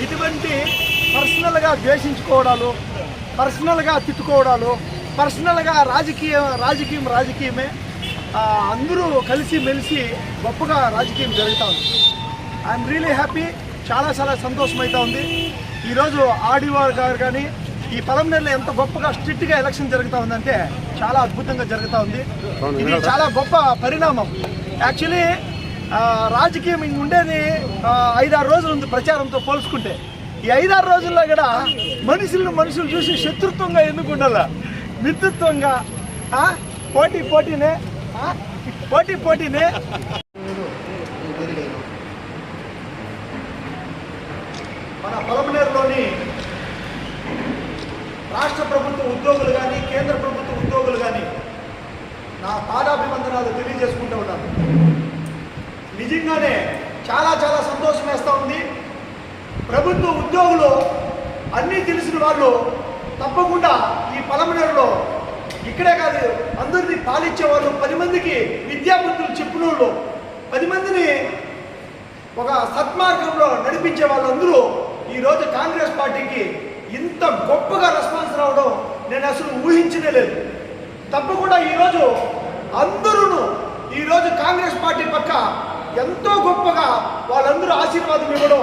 ఇటువంటి పర్సనల్గా ద్వేషించుకోవడాలు, పర్సనల్గా తిట్టుకోవడాలు, పర్సనల్గా రాజకీయమే అందరూ కలిసి మెలిసి గొప్పగా రాజకీయం జరుగుతూ ఉంది. I'm really happy. చాలా సంతోషమైతే ఉంది. ఈరోజు ఆర్డీఓ గారు కానీ ఈ పలమనేరులో ఎంత గొప్పగా స్ట్రిక్ట్గా ఎలక్షన్ జరుగుతూ ఉందంటే చాలా అద్భుతంగా జరుగుతూ ఉంది. ఇది చాలా గొప్ప పరిణామం. యాక్చువల్లీ రాజకీయం ఉండేది 5-6 రోజులు ఉంది ప్రచారంతో పోల్చుకుంటే. ఈ 5-6 రోజుల్లో కూడా మనుషులు చూసి శత్రుత్వంగా ఎందుకు ఉండాల, మిత్రుత్వంగా పోటీనే మన పలమనేరులోని రాష్ట్ర ప్రభుత్వ ఉద్యోగులు కానీ కేంద్ర ప్రభుత్వ ఉద్యోగులు కానీ నా పాదాభివందనాలు తెలియజేసుకుంటూ ఉన్నాను. నిజంగానే చాలా సంతోషం వేస్తూ ఉంది. ప్రభుత్వ ఉద్యోగులు అన్నీ తెలిసిన వాళ్ళు తప్పకుండా ఈ పలమనేరులో ఇక్కడే కాదు అందరినీ పాలించే వాళ్ళు, 10 మందికి విద్యాబుద్ధులు చెప్పిన వాళ్ళు, 10 మందిని ఒక సత్మార్గంలో నడిపించే వాళ్ళందరూ ఈరోజు కాంగ్రెస్ పార్టీకి ఇంత గొప్పగా రెస్పాన్స్ రావడం నేను అసలు ఊహించనే లేదు. తప్పకుండా ఈరోజు అందరూ ఈరోజు కాంగ్రెస్ పార్టీ పక్క ఎంతో గొప్పగా వాళ్ళందరూ ఆశీర్వాదం ఇవ్వడం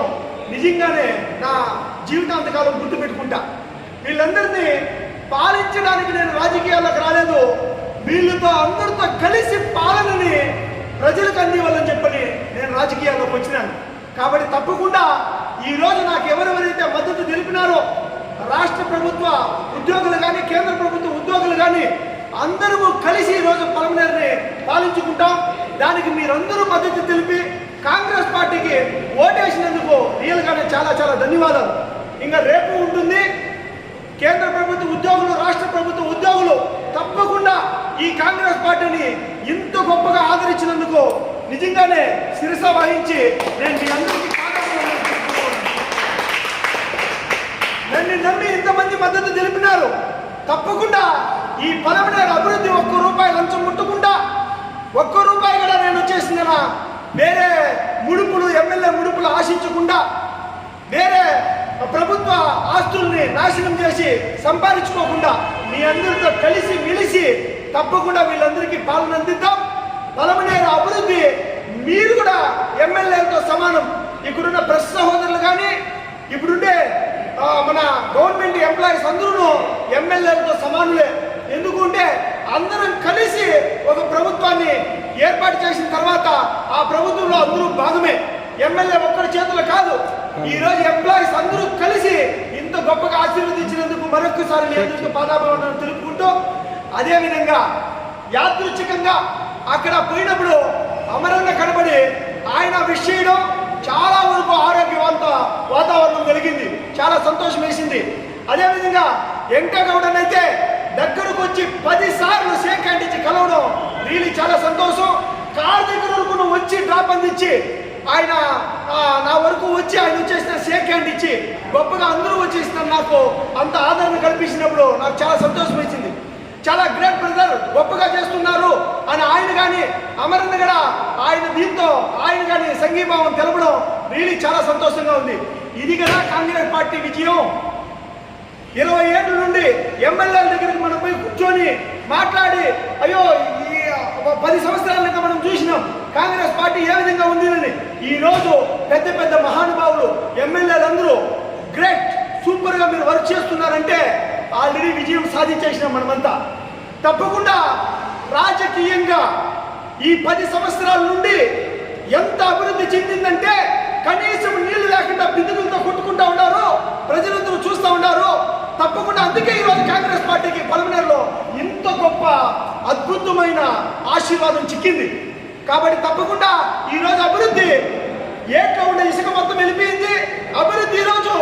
నిజంగానే నా జీవితాంతకాలం గుర్తుపెట్టుకుంటా. వీళ్ళందరినీ పాలించడానికి నేను రాజకీయాల్లోకి రాలేదు, వీళ్ళతో అందరితో కలిసి పాలనని ప్రజలకు అందివ్వాలని చెప్పని నేను రాజకీయాల్లోకి వచ్చినాను. కాబట్టి తప్పకుండా ఈరోజు నాకు ఎవరెవరైతే మద్దతు తెలిపినారో రాష్ట్ర ప్రభుత్వ ఉద్యోగులు కానీ కేంద్ర ప్రభుత్వ ఉద్యోగులు కానీ అందరూ కలిసి ఈరోజు పలమనేరుని పాలించుకుంటాం. దానికి మీరందరూ మద్దతు తెలిపి కాంగ్రెస్ పార్టీకి ఓటేసినందుకు రియల్గానే చాలా ధన్యవాదాలు. ఇంకా రేపు ఉంటుంది. కేంద్ర ప్రభుత్వ ఉద్యోగులు రాష్ట్ర ప్రభుత్వ ఉద్యోగులు తప్పకుండా ఈ కాంగ్రెస్ పార్టీని ఇంత గొప్పగా ఆదరించినందుకు నిజంగానే శిరస వహించి నేను మీ అందరికీ నన్ను నమ్మి ఇంతమంది మద్దతు తెలిపినారు. తప్పకుండా ఈ పలమనేరు అభివృద్ధి ₹1 లంచం ముట్టకుండా, ₹1 కూడా నేను వచ్చేసింది వేరే ముడుపులు ఎమ్మెల్యే ముడుపులు ఆశించకుండా, వేరే ప్రభుత్వ ఆస్తుల్ని నాశనం చేసి సంపాదించుకోకుండా మీ అందరితో కలిసి మెలిసి తప్పకుండా వీళ్ళందరికీ పాలన అందిద్దాం. పలమనేరు అభివృద్ధి మీరు కూడా ఎమ్మెల్యేలతో సమానం. ఇక్కడున్న ప్రెస్ సహోదరులు కానీ ఇప్పుడుండే మన గవర్నమెంట్ ఎంప్లాయీస్ అందరూ ఎమ్మెల్యేలతో సమానులే. ఎందుకంటే అందరం కలిసి ఒక ప్రభుత్వాన్ని ఏర్పాటు చేసిన తర్వాత ఆ ప్రభుత్వంలో అందరూ భాగమే. ఎమ్మెల్యే ఒక్కరి చేతులు కాదు. ఈరోజు ఎంప్లాయీస్ అందరూ కలిసి ఇంత గొప్పగా ఆశీర్వదించినందుకు మరొకసారి మీ అందరికీ పాదాభివందనాలు తెలుపుకుంటూ, అదేవిధంగా యాదృచ్ఛికంగా అక్కడ పోయినప్పుడు అమరంగా కనబడి ఆయన విష్ చేయడం చాలా వరకు ఆరోగ్యవంత వాతావరణం కలిగింది. చాలా సంతోషం వేసింది. అదేవిధంగా వెంకటగౌడన్ అయితే దగ్గరకు వచ్చి 10 సార్లు షేక్ హ్యాండ్ ఇచ్చి కలవడం రియల్లీ చాలా సంతోషం. కార్ దగ్గర వరకు నువ్వు వచ్చి డ్రాప్ అందించి ఆయన నా వరకు వచ్చి ఆయన వచ్చేసిన షేక్ హ్యాండ్ ఇచ్చి గొప్పగా అందరూ వచ్చేసిన నాకు అంత ఆదరణ కల్పించినప్పుడు నాకు చాలా సంతోషం వేసింది. చాలా గ్రేట్ బ్రదర్, గొప్పగా చేస్తున్నారు అని ఆయన కానీ అమరన్న కూడా ఆయన దీంతో ఆయన కానీ సంఘీభావం తెలపడం రియల్లీ చాలా సంతోషంగా ఉంది. ఇది కదా కాంగ్రెస్ పార్టీ విజయం. 20 ఏళ్ళ నుండి ఎమ్మెల్యేల దగ్గరికి మనం పోయి కూర్చొని మాట్లాడి అయ్యో ఈ 10 సంవత్సరాలుగా మనం చూసినాం కాంగ్రెస్ పార్టీ ఏ విధంగా ఉంది అని. ఈరోజు పెద్ద మహానుభావులు ఎమ్మెల్యేలందరూ గ్రేట్ సూపర్గా మీరు వర్క్ చేస్తున్నారంటే ఆల్రెడీ విజయం సాధించేసినాం మనమంతా. తప్పకుండా రాజకీయంగా ఈ 10 సంవత్సరాల నుండి ఎంత అభివృద్ధి చెందిందంటే కనీసం నీళ్లు లేకుండా బిందులతో కొట్టుకుంటా ఉన్నారు, ప్రజలందరూ చూస్తూ ఉన్నారు. తప్పకుండా అందుకే ఈరోజు కాంగ్రెస్ పార్టీకి పలమనేరులో ఇంత గొప్ప అద్భుతమైన ఆశీర్వాదం చిక్కింది. కాబట్టి తప్పకుండా ఈరోజు అభివృద్ధి ఏట్లో ఉండే ఇసుక మొత్తం వెళ్ళిపోయింది. అభివృద్ధి ఈరోజు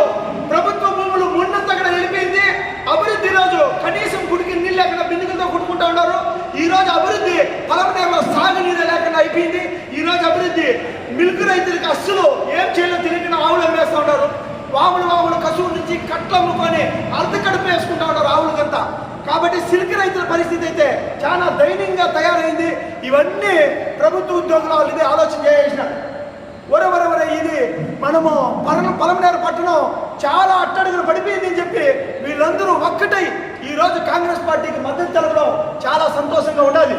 ప్రభుత్వ భూములు మొన్నంతా కూడా వెళ్ళిపోయింది. అభివృద్ధి ఈరోజు కనీసం గుడికి నీళ్ళు లేకుండా బిందులతో కొట్టుకుంటా ఉన్నారు. ఈరోజు అభివృద్ధి పలమనేరులో సాగునీరు లేకుండా అయిపోయింది. ఈరోజు అభివృద్ధి మిల్క్ రైతులకు అస్సలు ఏం చేయాలో తెలియకుండా ఆవులు అమ్మేస్తూ ఉన్నారు. వాములు కసువు నుంచి కట్లు అమ్ముకొని అర్ధకడుపు వేసుకుంటా ఉన్నారు ఆవులకంతా. కాబట్టి సిల్క్ రైతుల పరిస్థితి అయితే చాలా దయనీయంగా తయారైంది. ఇవన్నీ ప్రభుత్వ ఉద్యోగులు వాళ్ళు ఇదే ఆలోచన చేసినారు. ఒరవరవర ఇది మనము పలమనేరు పట్టణం వాతావరణం చాలా అట్టడుగులు పడిపోయిందని చెప్పి వీళ్ళందరూ ఒక్కటై ఈరోజు కాంగ్రెస్ పార్టీకి మద్దతు తెలపడం చాలా సంతోషంగా ఉండాలి.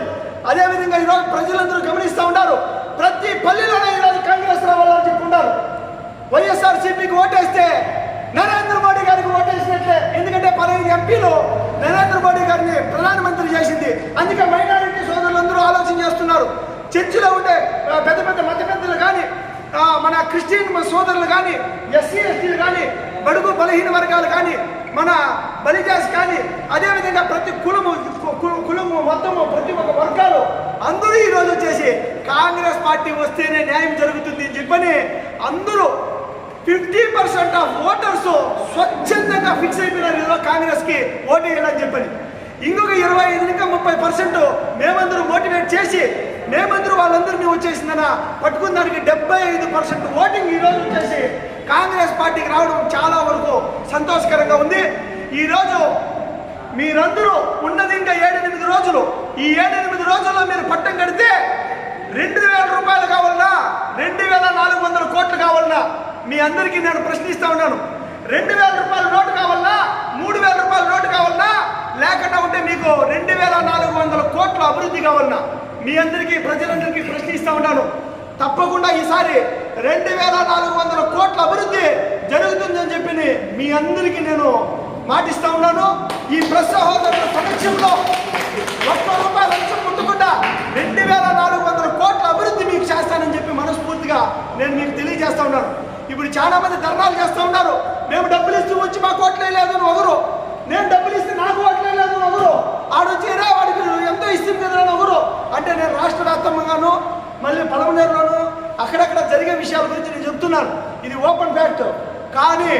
అదేవిధంగా ఈరోజు ప్రజలందరూ గమనిస్తూ ఉన్నారు, ప్రతి పల్లెలోనే ఈరోజు కాంగ్రెస్ రావాలని చెప్పి ఉన్నారు. వైఎస్ఆర్సీపీకి ఓటేస్తే నరేంద్ర మోడీ గారికి ఓటేసినట్లే. ఎందుకంటే 15 ఎంపీలు నరేంద్ర మోడీ గారిని ప్రధానమంత్రి చేసింది. అందుకే మైనారిటీ సోదరులందరూ ఆలోచన చేస్తున్నారు. చర్చిలో ఉండే పెద్ద పెద్ద మత పెద్దలు కానీ, మన క్రిస్టియన్ సోదరులు కానీ, ఎస్సీ ఎస్టీలు కానీ, బడుగు బలహీన వర్గాలు కానీ, మన బలిజాస్ కానీ, అదేవిధంగా ప్రతి కులము మొత్తము ప్రతి ఒక్క వర్గాలు అందరూ ఈరోజు వచ్చేసి కాంగ్రెస్ పార్టీ వస్తేనే న్యాయం జరుగుతుంది అని చెప్పని అందరూ 50% ఆఫ్ ఓటర్స్ స్వచ్ఛందంగా ఫిక్స్ అయిపోయినారు ఈరోజు కాంగ్రెస్కి ఓటు వేయాలని చెప్పని. ఇంకొక 25 ఇంకా 30% మేమందరూ మోటివేట్ చేసి మేమందరూ వాళ్ళందరినీ వచ్చేసిందన పట్టుకున్న దానికి 75% ఓటింగ్ ఈరోజు వచ్చేసి కాంగ్రెస్ పార్టీకి రావడం చాలా వరకు సంతోషకరంగా ఉంది. ఈరోజు మీరందరూ ఉన్నది ఇంకా 7-8 రోజులు. ఈ 7-8 రోజుల్లో మీరు పట్టం కడితే 2,000 రూపాయలు కావాలన్నా, 2,400 కోట్లు కావాలన్నా మీ అందరికీ నేను ప్రశ్నిస్తా ఉన్నాను. 2,000 రూపాయల నోటు కావాలన్నా, 3,000 రూపాయల నోటు కావాలన్నా, లేకుండా ఉంటే మీకు 2,400 కోట్ల అభివృద్ధి కావాలన్నా మీ అందరికీ ప్రజలందరికీ ప్రశ్నిస్తా ఉన్నాను. తప్పకుండా ఈసారి 2,400 కోట్ల అభివృద్ధి జరుగుతుందని చెప్పి మీ అందరికీ నేను మాటిస్తా ఉన్నాను. ఈ ప్రెస్ సహోదరుల సమక్షంలో 1 రూపాయి లంచం ముట్టకుండా 2,400 కోట్ల అభివృద్ధి మీకు చేస్తానని చెప్పి మనస్ఫూర్తిగా నేను మీకు తెలియజేస్తా ఉన్నాను. ఇప్పుడు చాలా మంది ధర్నాలు చేస్తూ ఉన్నారు. మేము డబ్బులు ఇస్తూ వచ్చి మాకు ఓట్లే లేదు అని ఒకరు, నేను డబ్బులు ఇస్తే నాకు ఓట్లే లేదు అని ఒకరు, ఆడొచ్చేరా వాడికి ఎంతో ఇస్తుంది కదా అని ఒకరు. అంటే నేను రాష్ట్ర వ్యాప్తంగాను మళ్ళీ పలమనేరులోను అక్కడక్కడ జరిగే విషయాల గురించి నేను చెప్తున్నాను. ఇది ఓపెన్ ఫ్యాక్ట్. కానీ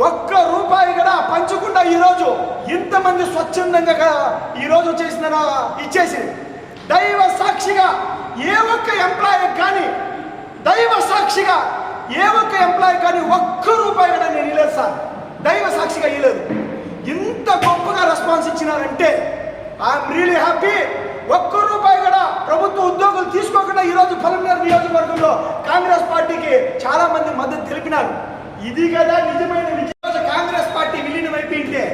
1 రూపాయి కూడా పంచకుండా ఈరోజు ఇంతమంది స్వచ్ఛందంగా ఈరోజు చేసిన ఇచ్చేసి దైవ సాక్షిగా ఏ ఒక్క ఎంప్లాయీ కానీ, దైవ సాక్షిగా ఏ ఒక్క ఎంప్లాయీ కానీ 1 రూపాయి కూడా నేను ఇవ్వలేదు సార్. దైవ సాక్షిగా ఇవ్వలేదు. ఇంత గొప్పగా రెస్పాన్స్ ఇచ్చినారంటే ఐఎమ్ రియలీ హ్యాపీ. 1 రూపాయి కూడా ప్రభుత్వ ఉద్యోగులు తీసుకోకుండా ఈరోజు పలమనేరు నియోజకవర్గంలో కాంగ్రెస్ పార్టీకి చాలా మంది మద్దతు తెలిపినారు. ఇది కదా నిజమైన విజయం. కాంగ్రెస్ పార్టీ విలీనం అయిపోయింటే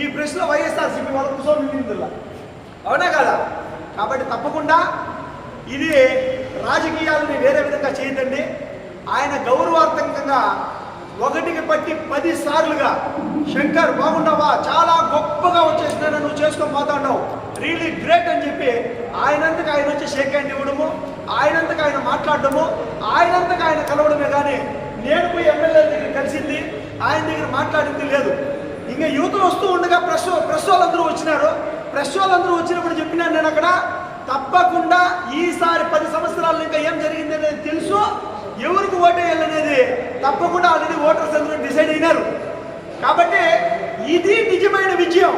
ఈ ప్రశ్న వైఎస్ఆర్సీపీ వాళ్ళ కూర్చొని విలీనందులా అవునా కదా? కాబట్టి తప్పకుండా ఇది రాజకీయాలని వేరే విధంగా చేయదండి. ఆయన గౌరవార్థకంగా 1కి పట్టి 10 సార్లుగా శంకర్ బాగుండవా, చాలా గొప్పగా వచ్చేసిన నువ్వు చేసుకొని పోతా ఉన్నావు, రియలీ గ్రేట్ అని చెప్పి ఆయనంతకు ఆయన వచ్చి షేక్ హ్యాండ్ ఇవ్వడము, ఆయనంతకు ఆయన మాట్లాడడము, ఆయనంతకు ఆయన కలవడమే కానీ నేను పోయి ఎమ్మెల్యే దగ్గర కలిసింది, ఆయన దగ్గర మాట్లాడింది లేదు. ఇంకా యువతలు వస్తూ ఉండగా ప్రెస్ వాళ్ళందరూ వచ్చినారు. ప్రెస్ వాళ్ళందరూ వచ్చినప్పుడు చెప్పినాను నేను అక్కడ, తప్పకుండా ఈసారి 10 సంవత్సరాలు ఇంకా ఏం జరిగింది అనేది తెలుసు, ఎవరికి ఓటేయాలనేది తప్పకుండా ఆల్రెడీ ఓటర్స్ అందరూ డిసైడ్ అయినారు. కాబట్టి ఇది నిజమైన విజయం.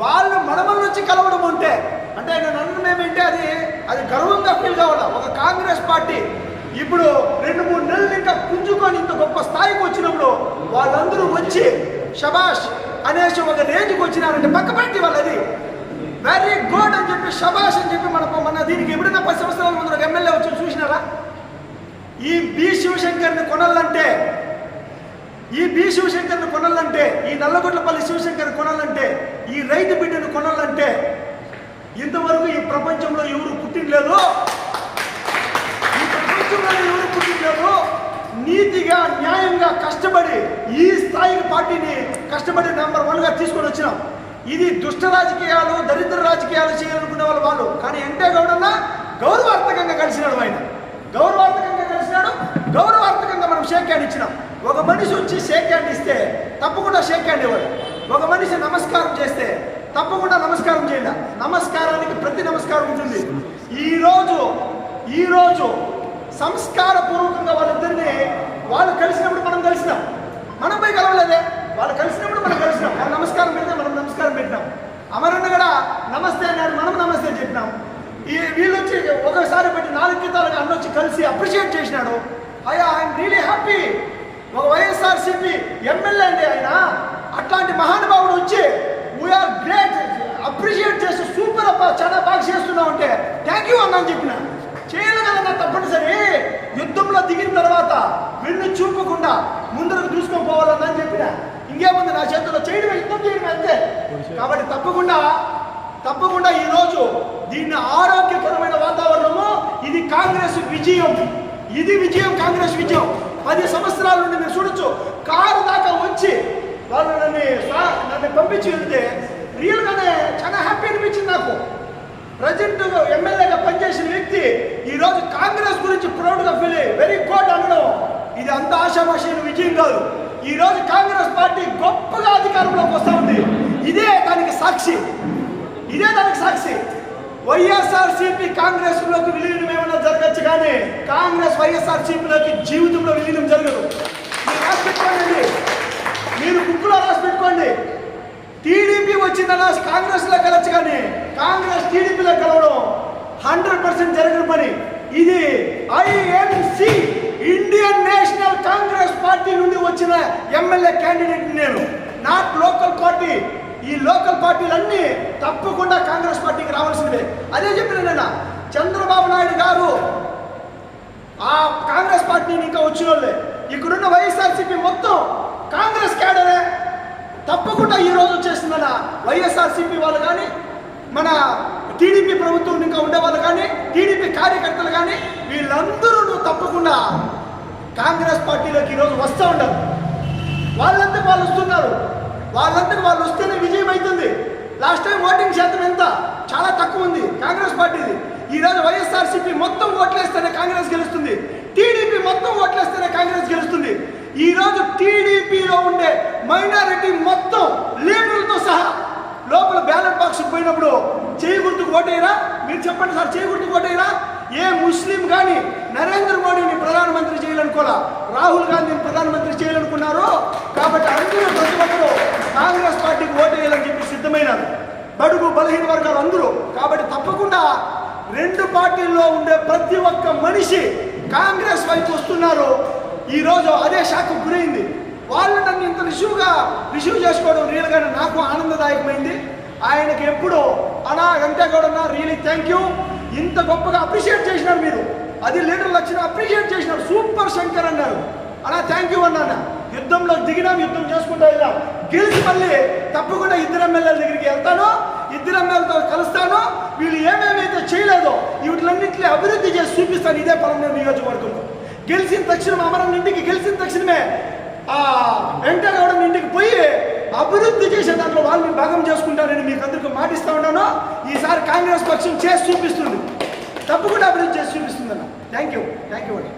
వాళ్ళు మనమల నుంచి కలవడం అంటే నేను అన్నమేంటే అది గర్వంగా ఫీల్ కావాలా. ఒక కాంగ్రెస్ పార్టీ ఇప్పుడు 2-3 నెలలు ఇంకా పుంజుకొని ఇంత గొప్ప స్థాయికి వచ్చినప్పుడు వాళ్ళందరూ వచ్చి షబాష్ అనేసి ఒక రేంజ్కి వచ్చినారంటే పక్క పార్టీ వాళ్ళది వెరీ గుడ్ అని చెప్పి షబాష్ అని చెప్పి మన దీనికి ఎప్పుడైనా 10 సంవత్సరాల ముందు ఒక ఎమ్మెల్యే వచ్చి చూసినారా? ఈ బి శివశంకర్ని కొనాలంటే, ఈ నల్లగొట్లపల్లి శివశంకర్ కొనాలంటే, ఈ రైతు బిడ్డను కొనాలంటే ఇంతవరకు ఈ ప్రపంచంలో ఎవరు పుట్టినలేదు. నీతిగా న్యాయంగా కష్టపడి ఈ స్థాయికి పార్టీని కష్టపడి నెంబర్ 1గా తీసుకొని వచ్చినాం. ఇది దుష్ట రాజకీయాలు, దరిద్ర రాజకీయాలు చేయాలనుకునే వాళ్ళు కానీ వెంకయ్య గౌడన్న గౌరవార్థకంగా కలిసినాడు. ఆయన గౌరవార్థకంగా కలిసినాడు. గౌరవార్థకంగా మనం షేక్ హ్యాండ్ ఇచ్చినాం. ఒక మనిషి వచ్చి షేక్ హ్యాండ్ ఇస్తే తప్పకుండా షేక్ హ్యాండ్ ఇవ్వాలి. ఒక మనిషి నమస్కారం చేస్తే తప్పకుండా నమస్కారం చేయాలి. నమస్కారానికి ప్రతి నమస్కారం ఉంటుంది. ఈరోజు సంస్కారపూర్వకంగా వాళ్ళిద్దరిని వాళ్ళు కలిసినప్పుడు మనం కలిసినాం. మనం పోయి కలవలేదే, వాళ్ళు కలిసినప్పుడు మనం కలిసినాం. వాళ్ళు నమస్కారం పెడితే మనం నమస్కారం పెట్టినాం. అమరన్న కూడా నమస్తే అన్నాడు, మనం నమస్తే చెప్పినాం. వీళ్ళు వచ్చి ఒకసారి పెట్టి 4 క్రితాలుగా అన్న వచ్చి కలిసి అప్రిషియేట్ చేసినాడు. I'm really happy. ఒక వైఎస్ఆర్సీపీ ఎమ్మెల్యే అండి ఆయన. అట్లాంటి మహానుభావుడు వచ్చి వీఆర్ గ్రేట్ అప్రిషియేట్ చేసి సూపర్ అబ్బా చాలా బాగా చేస్తున్నావు అంటే థ్యాంక్ యూ అన్న అని చెప్పిన. చేయాలి కదన్నా తప్పనిసరి. యుద్ధంలో దిగిన తర్వాత వెన్ను చూపకుండా ముందర ఇంకేముంది నా చేతుల్లో చేయడమే, యుద్ధం చేయడమే అంతే. కాబట్టి తప్పకుండా ఈరోజు దీన్ని ఆరోగ్యకరమైన వాతావరణము, ఇది కాంగ్రెస్ విజయం, ఇది విజయం, కాంగ్రెస్ విజయం. 10 సంవత్సరాల నుండి మీరు చూడొచ్చు, కారు దాకా వచ్చి వాళ్ళు నన్ను పంపించి వెళ్తే రియల్గానే చాలా హ్యాపీ అనిపించింది నాకు. ప్రజెంట్ ఎమ్మెల్యేగా పనిచేసిన వ్యక్తి ఈరోజు కాంగ్రెస్ గురించి ప్రౌడ్గా ఫీల్ అయ్యి వెరీ గుడ్ అనడం, ఇది అంత ఆశామాషైన విజయం కాదు. ఈరోజు కాంగ్రెస్ పార్టీ గొప్పగా అధికారంలోకి వస్తూ ఉంది. ఇదే దానికి సాక్షి. వైఎస్ఆర్సీపీ కాంగ్రెస్లోకి విలీనం ఏమైనా జరగచ్చు, కానీ కాంగ్రెస్ వైఎస్ఆర్సీపీలోకి జీవితంలో విలీనం జరగదు. మీరు రాసి పెట్టుకోండి, మీరు బుక్లో రాసి పెట్టుకోండి. టీడీపీ వచ్చిందన్న కాంగ్రెస్లో కలవచ్చు, కానీ కాంగ్రెస్ టీడీపీలో కలవడం 100% జరగని పని. ఇది INC, Indian national Congress party నుండి వచ్చిన ఎమ్మెల్యే క్యాండిడేట్ నేను, నాట్ లోకల్ పార్టీ. ఈ లోకల్ పార్టీలన్నీ తప్పకుండా కాంగ్రెస్ పార్టీకి రావాల్సిందే. అదే చెప్పిన నేను, చంద్రబాబు నాయుడు గారు ఆ కాంగ్రెస్ పార్టీని ఇంకా వచ్చిన వాళ్ళే, ఇక్కడున్న వైఎస్ఆర్సీపీ మొత్తం కాంగ్రెస్ క్యాడరే. తప్పకుండా ఈరోజు వచ్చేసిందన్న వైఎస్ఆర్సీపీ వాళ్ళు కానీ, మన టీడీపీ ప్రభుత్వం ఇంకా ఉండేవాళ్ళు కానీ, టీడీపీ కార్యకర్తలు కానీ, వీళ్ళందరూ తప్పకుండా కాంగ్రెస్ పార్టీలోకి ఈరోజు వస్తూ ఉంటారు. వాళ్ళంతకు వాళ్ళు వస్తున్నారు, వాళ్ళంతకు వాళ్ళు వస్తేనే విజయం అవుతుంది. లాస్ట్ టైం ఓటింగ్ శాతం ఎంత, చాలా తక్కువ ఉంది కాంగ్రెస్ పార్టీది. ఈరోజు వైఎస్ఆర్సీపీ మొత్తం ఓట్లేస్తేనే కాంగ్రెస్ గెలుస్తుంది, టీడీపీ మొత్తం ఓట్లేస్తేనే కాంగ్రెస్ గెలుస్తుంది. ఈరోజు టీడీపీలో ఉండే మైనారిటీ మొత్తం లీడర్లతో సహా లోపల బ్యాలెట్ బాక్స్ పోయినప్పుడు చేయి గుర్తుకు ఓటేయరా? మీరు చెప్పండి సార్, చేయి గుర్తుకు ఓటేయరా? ఏ ముస్లిం కానీ నరేంద్ర మోడీని ప్రధానమంత్రి చేయాలనుకోరా, రాహుల్ గాంధీని ప్రధానమంత్రి చేయాలనుకున్నారు. కాబట్టి అందరూ ప్రతి ఒక్కరు కాంగ్రెస్ పార్టీకి ఓటేయాలని చెప్పి సిద్ధమైనారు, బడుగు బలహీన వర్గాలు అందరూ. కాబట్టి తప్పకుండా 2 పార్టీల్లో ఉండే ప్రతి ఒక్క మనిషి కాంగ్రెస్ వైపు వస్తున్నారు. ఈరోజు అదే షాక్కు గురైంది. వాళ్ళు నన్ను ఇంత రిసీవ్ చేసుకోవడం రియల్గానే నాకు ఆనందదాయకమైంది. ఆయనకి ఎప్పుడు అనా వెంకటగౌడన్నా రియలీ థ్యాంక్ యూ, ఇంత గొప్పగా అప్రిషియేట్ చేసినారు మీరు. అది లీడర్లు వచ్చిన అప్రిషియేట్ చేసినారు, సూపర్ శంకర్ అన్నారు. అలా థ్యాంక్ యూ అన్నాను. యుద్ధంలో దిగినాం, యుద్ధం చేసుకుంటూ వెళ్ళాం, గెలిచి మళ్ళీ తప్పకుండా 2 ఎమ్మెల్యేల దగ్గరికి వెళ్తాను, 2 ఎమ్మెల్యేలతో కలుస్తాను. వీళ్ళు ఏమేమైతే చేయలేదో వీటిలన్నింటినీ అభివృద్ధి చేసి చూపిస్తాను. ఇదే పలమనేరు నియోజకవర్గంలో గెలిచిన తక్షణం, అమరన్ ఇంటికి గెలిచిన తక్షణమే వెంకటగౌడ ఇంటికి పోయి అభివృద్ధి చేసే దాంట్లో వాళ్ళని భాగం చేసుకుంటారని మీకు అందరికీ మాటిస్తా ఉన్నాను. ఈసారి కాంగ్రెస్ పక్షం చేసి చూపిస్తుంది, తప్పకుండా అభివృద్ధి చేసి చూపిస్తుంది అన్న. థ్యాంక్ యూ అండి.